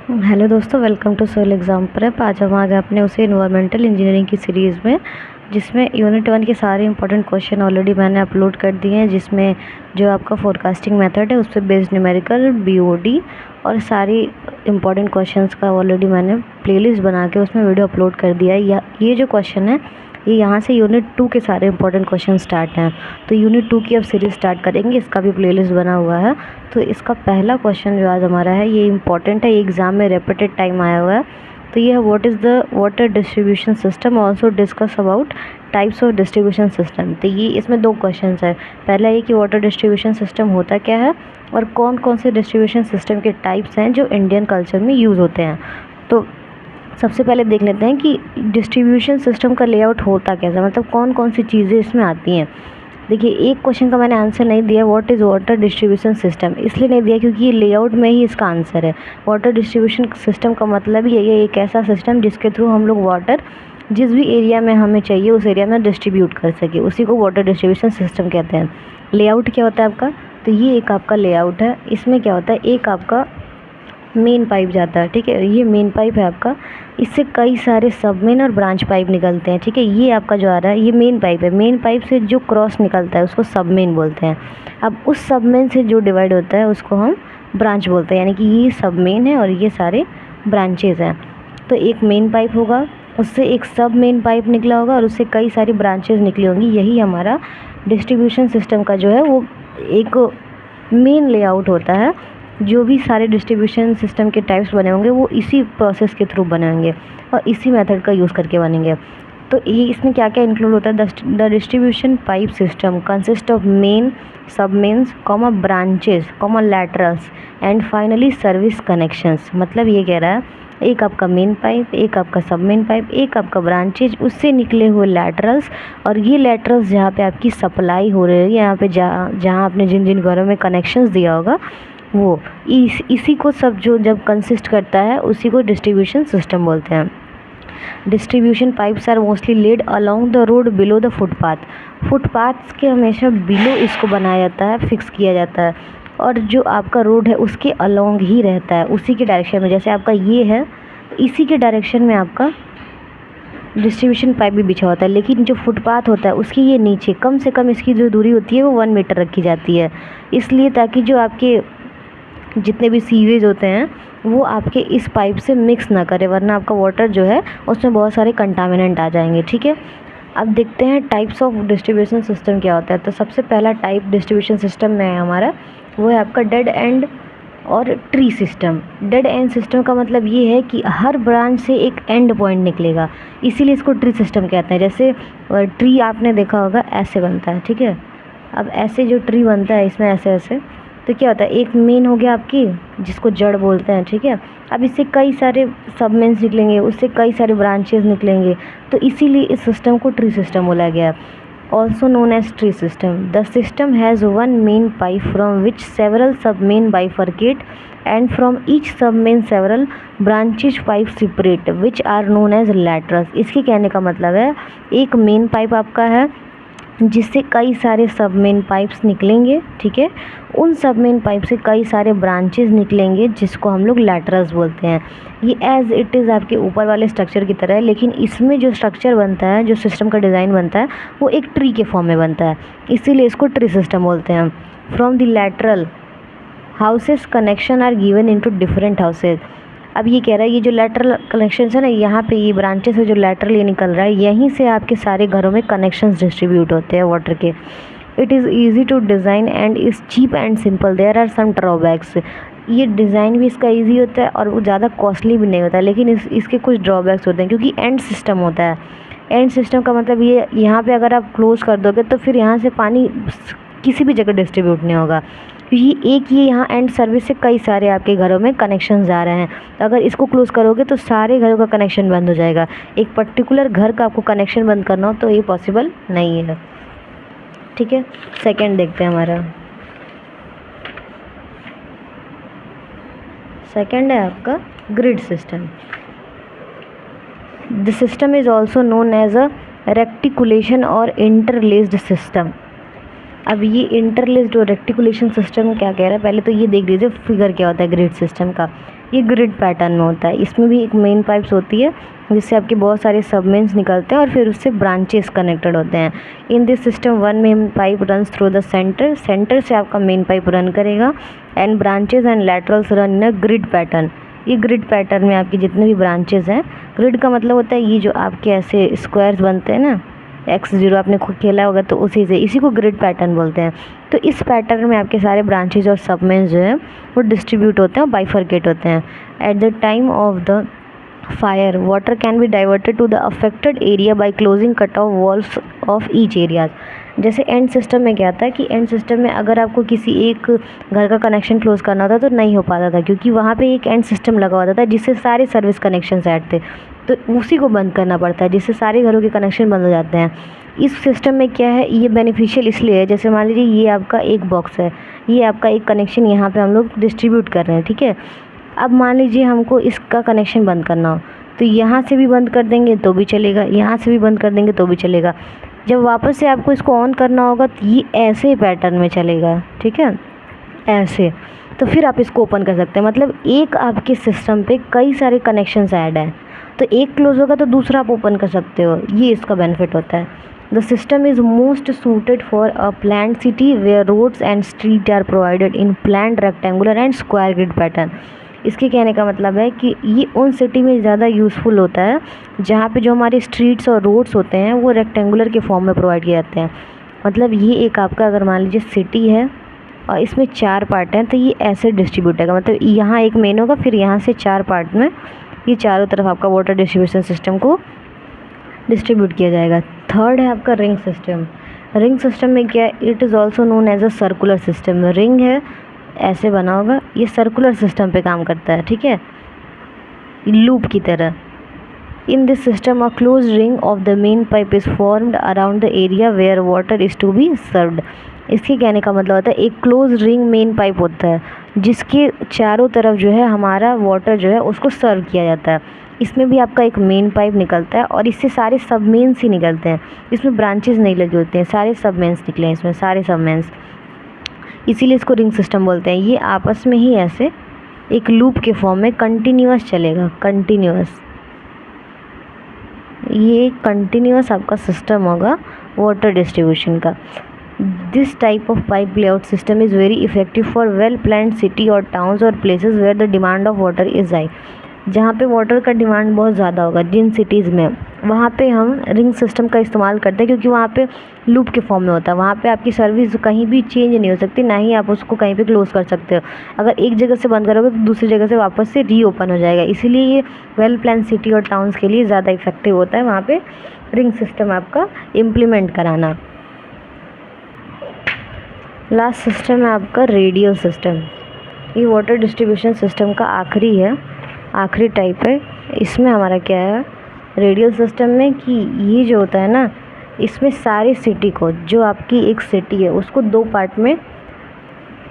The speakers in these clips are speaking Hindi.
हेलो दोस्तों, welcome to Soyal exam prep. आज हम आ गए अपने उसे इन्वायरमेंटल इंजीनियरिंग की सीरीज़ में, जिसमें यूनिट 1 के सारे इंपॉर्टेंट क्वेश्चन ऑलरेडी मैंने अपलोड कर दिए हैं। जिसमें जो आपका फोरकास्टिंग मेथड है उस पर बेस्ड न्यूमेरिकल बीओडी और सारी इंपॉर्टेंट क्वेश्चंस का ऑलरेडी मैंने प्लेलिस्ट बना के उसमें वीडियो अपलोड कर दिया है। ये जो क्वेश्चन है ये यहाँ से यूनिट 2 के सारे इंपॉर्टेंट क्वेश्चन स्टार्ट हैं। तो यूनिट 2 की अब सीरीज स्टार्ट करेंगे, इसका भी प्लेलिस्ट बना हुआ है। तो इसका पहला क्वेश्चन जो आज हमारा है ये इंपॉर्टेंट है, ये एग्ज़ाम में रिपीटेड टाइम आया हुआ है। तो ये है what is the water distribution system, also discuss about types of distribution system. तो ये इसमें 2 क्वेश्चन है। पहला ये कि वाटर डिस्ट्रीब्यूशन सिस्टम होता क्या है और कौन कौन से डिस्ट्रीब्यूशन सिस्टम के टाइप्स हैं जो इंडियन कल्चर में यूज़ होते हैं। तो सबसे पहले देख लेते हैं कि डिस्ट्रीब्यूशन सिस्टम का लेआउट होता कैसा, मतलब कौन कौन सी चीज़ें इसमें आती हैं। देखिए, एक क्वेश्चन का मैंने आंसर नहीं दिया, what is water distribution system, इसलिए नहीं दिया क्योंकि ये लेआउट में ही इसका आंसर है। वाटर डिस्ट्रीब्यूशन सिस्टम का मतलब ये है एक ऐसा सिस्टम जिसके थ्रू हम लोग वाटर जिस भी एरिया में हमें चाहिए उस एरिया में डिस्ट्रीब्यूट कर सके, उसी को वाटर डिस्ट्रीब्यूशन सिस्टम कहते हैं। लेआउट क्या होता है आपका, तो ये एक आपका लेआउट है। इसमें क्या होता है, एक आपका मेन पाइप जाता है, ठीक है, ये मेन पाइप है आपका। इससे कई सारे सब मेन और ब्रांच पाइप निकलते हैं, ठीक है। ये आपका जो आ रहा है ये मेन पाइप है। मेन पाइप से जो क्रॉस निकलता है उसको सब मेन बोलते हैं। अब उस सब मेन से जो डिवाइड होता है उसको हम ब्रांच बोलते हैं, यानी कि ये सब मेन है और ये सारे ब्रांचेज हैं। तो एक मेन पाइप होगा, उससे एक सब मेन पाइप निकला होगा और उससे कई सारी ब्रांचेज निकली होंगी। यही हमारा डिस्ट्रीब्यूशन सिस्टम का जो है वो एक मेन लेआउट होता है। जो भी सारे डिस्ट्रीब्यूशन सिस्टम के टाइप्स बने होंगे वो इसी प्रोसेस के थ्रू बने होंगे और इसी मेथड का यूज़ करके बनेंगे। तो ये इसमें क्या क्या इंक्लूड होता है, the distribution pipe system consist of main, sub mains, comma branches, comma laterals and finally service connections. मतलब ये कह रहा है एक आपका मेन पाइप, एक आपका सब मेन पाइप, एक आपका ब्रांचेज, उससे निकले हुए लैटरल्स, और ये लैटरल्स जहाँ पे आपकी सप्लाई हो रही है, यहाँ पे जहाँ आपने जिन जिन घरों में कनेक्शंस दिया होगा वो इसी को सब जो जब कंसिस्ट करता है उसी को डिस्ट्रीब्यूशन सिस्टम बोलते हैं। Distribution pipes are mostly laid along the road below the footpath. Footpaths के हमेशा बिलो इसको बनाया जाता है, फिक्स किया जाता है, और जो आपका रोड है उसके अलोंग ही रहता है, उसी के डायरेक्शन में। जैसे आपका ये है तो इसी के डायरेक्शन में आपका डिस्ट्रीब्यूशन पाइप भी बिछा होता है। लेकिन जो फुटपाथ होता है उसकी ये नीचे कम से कम इसकी जो दूरी होती है वो 1 मीटर रखी जाती है, इसलिए ताकि जो आपके जितने भी सीवेज होते हैं वो आपके इस पाइप से मिक्स ना करे, वरना आपका वाटर जो है उसमें बहुत सारे कंटामिनेंट आ जाएंगे, ठीक है। अब देखते हैं टाइप्स ऑफ डिस्ट्रीब्यूशन सिस्टम क्या होता है। तो सबसे पहला टाइप डिस्ट्रीब्यूशन सिस्टम में है हमारा, वो है आपका डेड एंड और tree system. Dead and system का मतलब ये है कि हर ब्रांच से एक एंड पॉइंट निकलेगा, इसीलिए इसको ट्री सिस्टम कहते हैं। जैसे ट्री आपने देखा होगा ऐसे बनता है, ठीक है। अब ऐसे जो ट्री बनता है इसमें ऐसे ऐसे, तो क्या होता है, एक मेन हो गया आपकी जिसको जड़ बोलते हैं, ठीक है। अब इससे कई सारे सब मेन्स निकलेंगे, उससे कई सारे ब्रांचेस निकलेंगे, तो इसीलिए इस सिस्टम को ट्री सिस्टम बोला गया है। Also known as tree system, the system has one main pipe from which several sub main bifurcate and from each sub main several branches pipe separate which are known as laterals. इसके कहने का मतलब है एक मेन पाइप आपका है जिससे कई सारे सब मेन पाइप्स निकलेंगे, ठीक है। उन सब मेन पाइप से कई सारे ब्रांचेस निकलेंगे जिसको हम लोग लैटरल्स बोलते हैं। ये एज इट इज़ आपके ऊपर वाले स्ट्रक्चर की तरह है, लेकिन इसमें जो स्ट्रक्चर बनता है, जो सिस्टम का डिज़ाइन बनता है वो एक ट्री के फॉर्म में बनता है, इसीलिए इसको ट्री सिस्टम बोलते हैं। From the lateral houses connection are given into different houses. अब ये कह रहा है ये जो लैटरल कनेक्शन है ना, यहाँ पे ये ब्रांचेस है जो लैटरल ये निकल रहा है, यहीं से आपके सारे घरों में कनेक्शंस डिस्ट्रीब्यूट होते हैं वाटर के। It is easy to design and is cheap and simple, there are some drawbacks. ये डिज़ाइन भी इसका ईजी होता है और वो ज़्यादा कॉस्टली भी नहीं होता, लेकिन इसके कुछ ड्रॉबैक्स होते हैं क्योंकि एंड सिस्टम होता है। एंड सिस्टम का मतलब ये, यहाँ पे अगर आप क्लोज कर दोगे तो फिर यहाँ से पानी किसी भी जगह डिस्ट्रीब्यूट नहीं होगा, क्योंकि एक ये यहाँ एंड सर्विस से कई सारे आपके घरों में कनेक्शन जा रहे हैं। तो अगर इसको क्लोज़ करोगे तो सारे घरों का कनेक्शन बंद हो जाएगा। एक पर्टिकुलर घर का आपको कनेक्शन बंद करना हो तो ये पॉसिबल नहीं है, ठीक है। सेकंड देखते हैं हमारा, सेकंड है आपका grid system. The system is also known as a reticulation और इंटरलेस्ड सिस्टम। अब ये इंटरलेस्ड और रेक्टिकुलेशन सिस्टम क्या कह रहा है, पहले तो ये देख लीजिए फिगर क्या होता है ग्रिड सिस्टम का। ये ग्रिड पैटर्न में होता है। इसमें भी एक मेन पाइप्स होती है जिससे आपके बहुत सारे सब मेन्स निकलते हैं और फिर उससे ब्रांचेस कनेक्टेड होते हैं। इन this system one main pipe runs through the centre, centre से आपका मेन पाइप रन करेगा and branches and laterals run in a grid pattern. ये ग्रिड पैटर्न में आपके जितने भी ब्रांचेज हैं, ग्रिड का मतलब होता है ये जो आपके ऐसे स्क्वायर्स बनते हैं ना, x0 आपने खुद खेला होगा तो उसी से, इसी को ग्रिड पैटर्न बोलते हैं। तो इस पैटर्न में आपके सारे ब्रांचेज और सबमेन्स जो है वो डिस्ट्रीब्यूट होते हैं और बाइफरकेट होते हैं। At the time of the fire water can be diverted to the affected area by closing cut off valves of each area. जैसे एंड सिस्टम में क्या था कि एंड सिस्टम में अगर आपको किसी एक घर का कनेक्शन क्लोज करना होता तो नहीं हो पाता था, क्योंकि वहाँ पे एक एंड सिस्टम लगा होता था जिससे सारे सर्विस कनेक्शन ऐड थे, तो उसी को बंद करना पड़ता है, जिससे सारे घरों के कनेक्शन बंद हो जाते हैं। इस सिस्टम में क्या है, ये बेनिफिशियल इसलिए है, जैसे मान लीजिए ये आपका एक बॉक्स है, ये आपका एक कनेक्शन यहाँ पे हम लोग डिस्ट्रीब्यूट कर रहे हैं, ठीक है। अब मान लीजिए हमको इसका कनेक्शन बंद करना हो तो यहाँ से भी बंद कर देंगे तो भी चलेगा, यहाँ से भी बंद कर देंगे तो भी चलेगा। जब वापस से आपको इसको ऑन करना होगा तो ये ऐसे पैटर्न में चलेगा, ठीक है, ऐसे। तो फिर आप इसको ओपन कर सकते हैं। मतलब एक आपके सिस्टम पे कई सारे कनेक्शंस ऐड हैं, तो एक क्लोज होगा तो दूसरा आप ओपन कर सकते हो, ये इसका बेनिफिट होता है। The system is most suited for a planned city where roads and street are provided in planned rectangular and square grid pattern. इसके कहने का मतलब है कि ये उन सिटी में ज़्यादा यूज़फुल होता है जहाँ पे जो हमारे स्ट्रीट्स और रोड्स होते हैं वो रेक्टेंगुलर के फॉर्म में प्रोवाइड किए जाते हैं। मतलब ये एक आपका अगर मान लीजिए सिटी है और इसमें 4 पार्ट हैं, तो ये ऐसे डिस्ट्रीब्यूट होगा। मतलब यहाँ एक मेन होगा, फिर यहाँ से 4 पार्ट में ये चारों तरफ आपका वाटर डिस्ट्रीब्यूशन सिस्टम को डिस्ट्रीब्यूट किया जाएगा। थर्ड है आपका रिंग सिस्टम। रिंग सिस्टम में क्या है, it is also known as a circular system. Ring है, ऐसे बना होगा, ये सर्कुलर सिस्टम पे काम करता है, ठीक है, लूप की तरह। In this system a close ring of the main pipe is formed around the area where water is to be served. इसके कहने का मतलब होता है एक क्लोज रिंग मेन पाइप होता है जिसके चारों तरफ जो है हमारा वाटर जो है उसको सर्व किया जाता है। इसमें भी आपका एक मेन पाइप निकलता है और इससे सारे सब मेन्स ही निकलते हैं, इसमें ब्रांचेस नहीं लगे होते हैं, सारे सब मेन्स निकले हैं इसमें, सारे सब मेन्स, इसीलिए इसको रिंग सिस्टम बोलते हैं। ये आपस में ही ऐसे एक लूप के फॉर्म में कंटिन्यूअस चलेगा, कंटिन्यूअस, ये कंटिन्यूअस आपका सिस्टम होगा वाटर डिस्ट्रीब्यूशन का। This type of pipe layout system is very effective for well planned city और टाउन्स और places where the demand of water is high. जहाँ पे वाटर का डिमांड बहुत ज़्यादा होगा, जिन सिटीज़ में, वहाँ पे हम रिंग सिस्टम का इस्तेमाल करते हैं, क्योंकि वहाँ पे लूप के फॉर्म में होता है। वहाँ पे आपकी सर्विस कहीं भी चेंज नहीं हो सकती, ना ही आप उसको कहीं पे क्लोज़ कर सकते हो। अगर एक जगह से बंद करोगे तो दूसरी जगह से वापस से रीओपन हो जाएगा। इसीलिए ये वेल प्लान सिटी और टाउन्स के लिए ज़्यादा इफेक्टिव होता है वहाँ पे रिंग सिस्टम आपका इम्प्लीमेंट कराना। लास्ट सिस्टम है आपका रेडियल सिस्टम। ये वाटर डिस्ट्रीब्यूशन सिस्टम का आखिरी टाइप है। इसमें हमारा क्या है रेडियल सिस्टम में, कि ये जो होता है ना, इसमें सारे सिटी को, जो आपकी एक सिटी है उसको 2 पार्ट में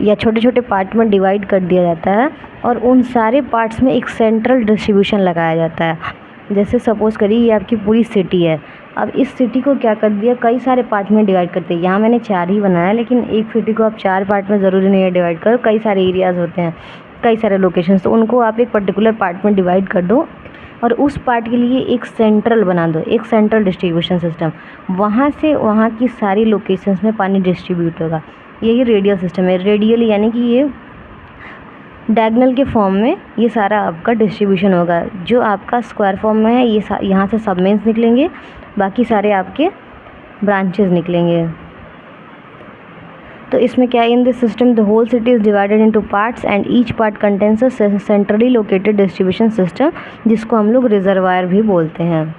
या छोटे छोटे पार्ट में डिवाइड कर दिया जाता है और उन सारे पार्ट्स में एक सेंट्रल डिस्ट्रीब्यूशन लगाया जाता है। जैसे सपोज़ करिए ये आपकी पूरी सिटी है, अब इस सिटी को क्या कर दिया, कई सारे पार्ट में डिवाइड करते हैं। यहाँ मैंने 4 ही बनाया, लेकिन एक सिटी को आप 4 पार्ट में ज़रूरी नहीं है डिवाइड करो, कई सारे एरियाज़ होते हैं, कई सारे लोकेशंस, तो उनको आप एक पर्टिकुलर पार्ट में डिवाइड कर दो और उस पार्ट के लिए एक सेंट्रल बना दो, एक सेंट्रल डिस्ट्रीब्यूशन सिस्टम। वहाँ से वहाँ की सारी लोकेशंस में पानी डिस्ट्रीब्यूट होगा। यही रेडियल सिस्टम है। रेडियल यानी कि ये डायगोनल के फॉर्म में ये सारा आपका डिस्ट्रीब्यूशन होगा। जो आपका स्क्वायर फॉर्म में है ये यहाँ से सब मेन्स निकलेंगे, बाकी सारे आपके ब्रांचेस निकलेंगे। तो इसमें क्या है, in this system the whole city is divided into parts and each part contains a centrally located distribution system, जिसको हम लोग रिजर्वायर भी बोलते हैं।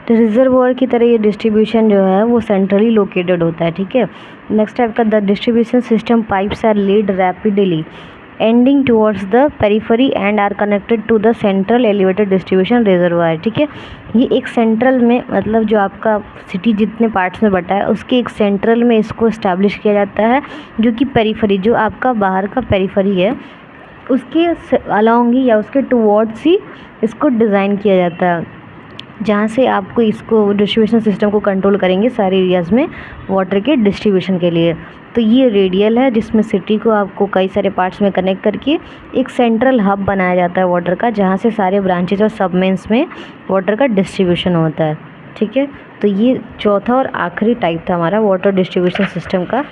रिजर्वायर की तरह ये डिस्ट्रीब्यूशन जो है वो सेंट्रली लोकेटेड होता है, ठीक है। नेक्स्ट है आपका the distribution system pipes are laid rapidly ending towards the periphery and are connected to the central elevated distribution reservoir, ठीक है। ये एक सेंट्रल में, मतलब जो आपका सिटी जितने पार्ट्स में बटा है उसके एक सेंट्रल में इसको इस्टेब्लिश किया जाता है, जो कि पेरिफेरी, जो आपका बाहर का पेरिफेरी है उसके अलॉन्ग ही या उसके टुवर्ड्स ही इसको डिज़ाइन किया जाता है। जहाँ से आपको इसको डिस्ट्रीब्यूशन सिस्टम को कंट्रोल करेंगे सारे एरियाज़ में वाटर के डिस्ट्रीब्यूशन के लिए। तो ये रेडियल है जिसमें सिटी को आपको कई सारे पार्ट्स में कनेक्ट करके एक सेंट्रल हब बनाया जाता है वाटर का, जहाँ से सारे ब्रांचेज और सबमेन्स में वाटर का डिस्ट्रीब्यूशन होता है। ठीक है, तो ये चौथा और आखिरी टाइप था हमारा वाटर डिस्ट्रीब्यूशन सिस्टम का,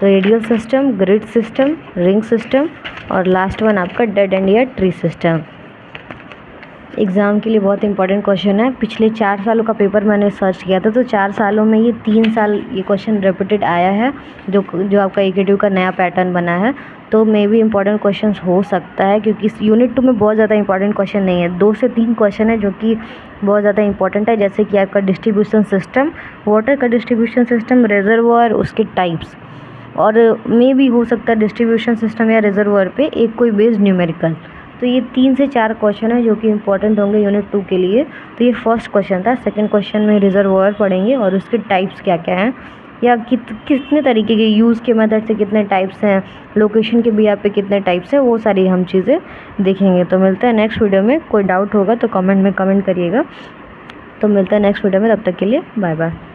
radial system, grid system, ring system और लास्ट वन आपका डेड एंड या ट्री सिस्टम। एग्ज़ाम के लिए बहुत इंपॉर्टेंट क्वेश्चन है। पिछले 4 सालों का पेपर मैंने सर्च किया था, तो 4 सालों में ये 3 साल ये क्वेश्चन रिपीटेड आया है, जो आपका EKTU का नया पैटर्न बना है। तो मे भी इंपॉर्टेंट क्वेश्चन हो सकता है, क्योंकि इस यूनिट 2 में बहुत ज़्यादा इंपॉर्टेंट क्वेश्चन नहीं है। 2 से 3 क्वेश्चन है जो कि बहुत ज़्यादा इंपॉर्टेंट है, जैसे कि आपका डिस्ट्रीब्यूशन सिस्टम, वाटर का डिस्ट्रीब्यूशन सिस्टम, रिजर्वॉयर, उसके टाइप्स, और मे भी हो सकता है डिस्ट्रीब्यूशन सिस्टम या रिजर्वॉयर पे एक कोई बेस्ड न्यूमेरिकल। तो ये 3 से 4 क्वेश्चन है जो कि इंपॉर्टेंट होंगे यूनिट 2 के लिए। तो ये फर्स्ट क्वेश्चन था। सेकंड क्वेश्चन में रिजर्वॉयर पढ़ेंगे और उसके टाइप्स क्या क्या हैं, या कितने तरीके के यूज़ के मेथड से कितने टाइप्स हैं, लोकेशन के भी यहाँ पे कितने टाइप्स हैं, वो सारी हम चीज़ें देखेंगे। तो मिलते हैं नेक्स्ट वीडियो में। कोई डाउट होगा तो कमेंट में कमेंट करिएगा। तो मिलता है नेक्स्ट वीडियो में, तब तक के लिए बाय बाय।